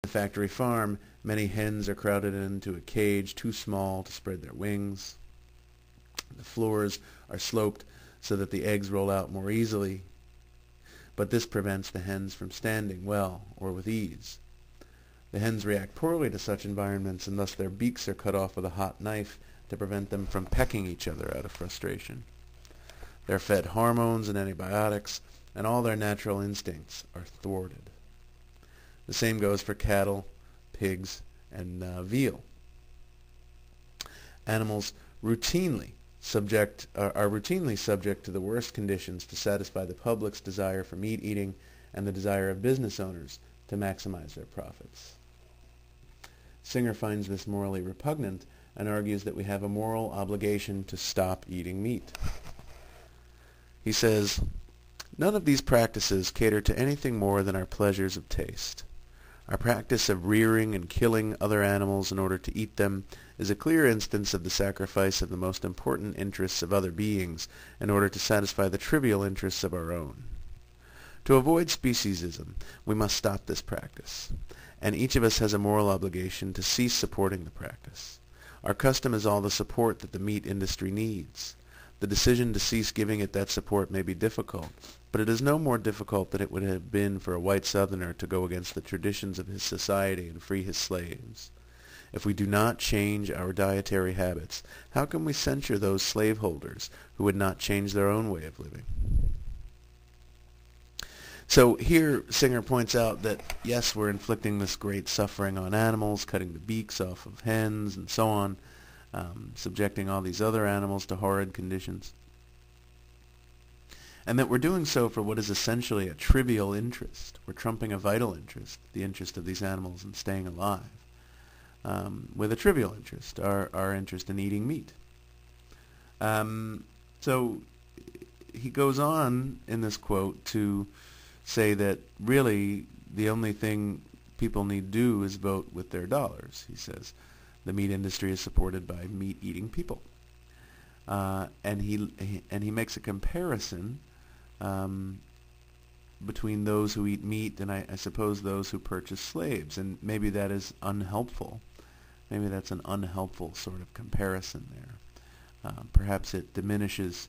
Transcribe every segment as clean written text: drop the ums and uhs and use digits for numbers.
the factory farm, many hens are crowded into a cage too small to spread their wings. The floors are sloped so that the eggs roll out more easily, but this prevents the hens from standing well or with ease. The hens react poorly to such environments, and thus their beaks are cut off with a hot knife to prevent them from pecking each other out of frustration. They're fed hormones and antibiotics, and all their natural instincts are thwarted. The same goes for cattle, pigs, and veal. Animals are routinely subject to the worst conditions to satisfy the public's desire for meat eating and the desire of business owners to maximize their profits. Singer finds this morally repugnant and argues that we have a moral obligation to stop eating meat. He says, "None of these practices cater to anything more than our pleasures of taste. Our practice of rearing and killing other animals in order to eat them is a clear instance of the sacrifice of the most important interests of other beings in order to satisfy the trivial interests of our own. To avoid speciesism, we must stop this practice, and each of us has a moral obligation to cease supporting the practice. Our custom is all the support that the meat industry needs. The decision to cease giving it that support may be difficult, but it is no more difficult than it would have been for a white Southerner to go against the traditions of his society and free his slaves. If we do not change our dietary habits, how can we censure those slaveholders who would not change their own way of living?" So here Singer points out that, yes, we're inflicting this great suffering on animals, cutting the beaks off of hens and so on, subjecting all these other animals to horrid conditions, and that we're doing so for what is essentially a trivial interest. We're trumping a vital interest, the interest of these animals in staying alive, with a trivial interest, our interest in eating meat. So he goes on in this quote to say that really the only thing people need to do is vote with their dollars. He says the meat industry is supported by meat-eating people, and he makes a comparison between those who eat meat and I suppose those who purchase slaves, and maybe that is unhelpful. Maybe that's an unhelpful sort of comparison there. Perhaps it diminishes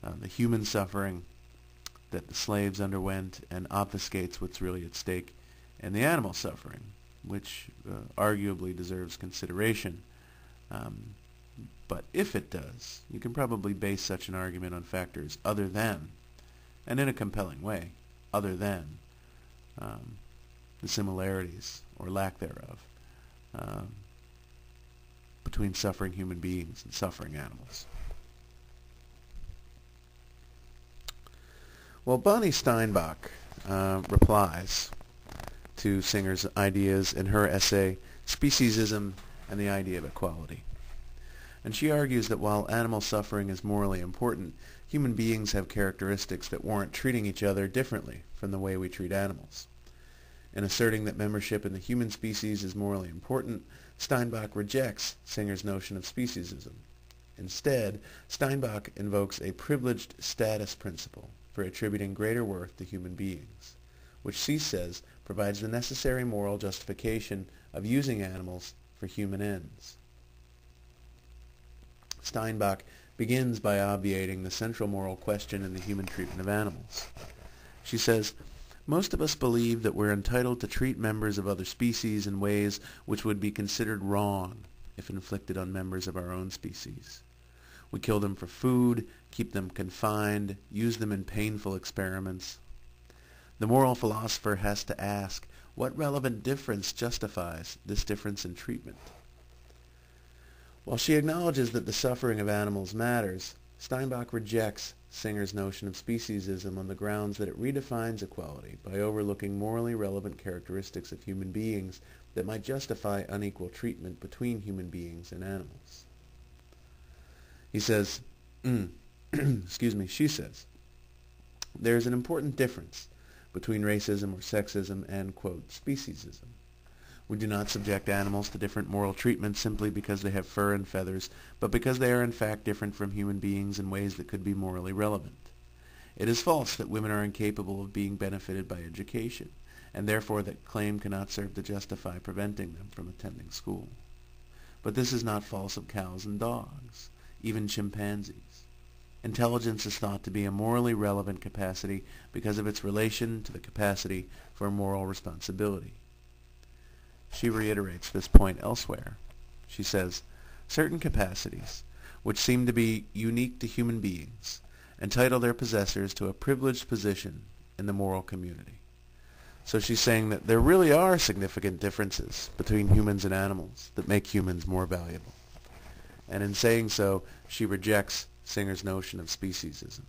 the human suffering that the slaves underwent and obfuscates what's really at stake in the animal suffering, which arguably deserves consideration. But if it does, you can probably base such an argument on factors other than, and in a compelling way, other than the similarities or lack thereof between suffering human beings and suffering animals. Well, Bonnie Steinbach replies to Singer's ideas in her essay, Speciesism and the Idea of Equality. And she argues that while animal suffering is morally important, human beings have characteristics that warrant treating each other differently from the way we treat animals. In asserting that membership in the human species is morally important, Steinbach rejects Singer's notion of speciesism. Instead, Steinbach invokes a privileged status principle for attributing greater worth to human beings, which she says provides the necessary moral justification of using animals for human ends. Steinbach begins by obviating the central moral question in the human treatment of animals. She says, "Most of us believe that we're entitled to treat members of other species in ways which would be considered wrong if inflicted on members of our own species. We kill them for food, keep them confined, use them in painful experiments. The moral philosopher has to ask, what relevant difference justifies this difference in treatment?" While she acknowledges that the suffering of animals matters, Steinbach rejects Singer's notion of speciesism on the grounds that it redefines equality by overlooking morally relevant characteristics of human beings that might justify unequal treatment between human beings and animals. He says, she says, "There is an important difference between racism or sexism and, quote, speciesism. We do not subject animals to different moral treatment simply because they have fur and feathers, but because they are in fact different from human beings in ways that could be morally relevant. It is false that women are incapable of being benefited by education, and therefore that claim cannot serve to justify preventing them from attending school. But this is not false of cows and dogs, even chimpanzees. Intelligence is thought to be a morally relevant capacity because of its relation to the capacity for moral responsibility. She reiterates this point elsewhere. She says, certain capacities, which seem to be unique to human beings, entitle their possessors to a privileged position in the moral community. So she's saying that there really are significant differences between humans and animals that make humans more valuable. And in saying so, she rejects Singer's notion of speciesism.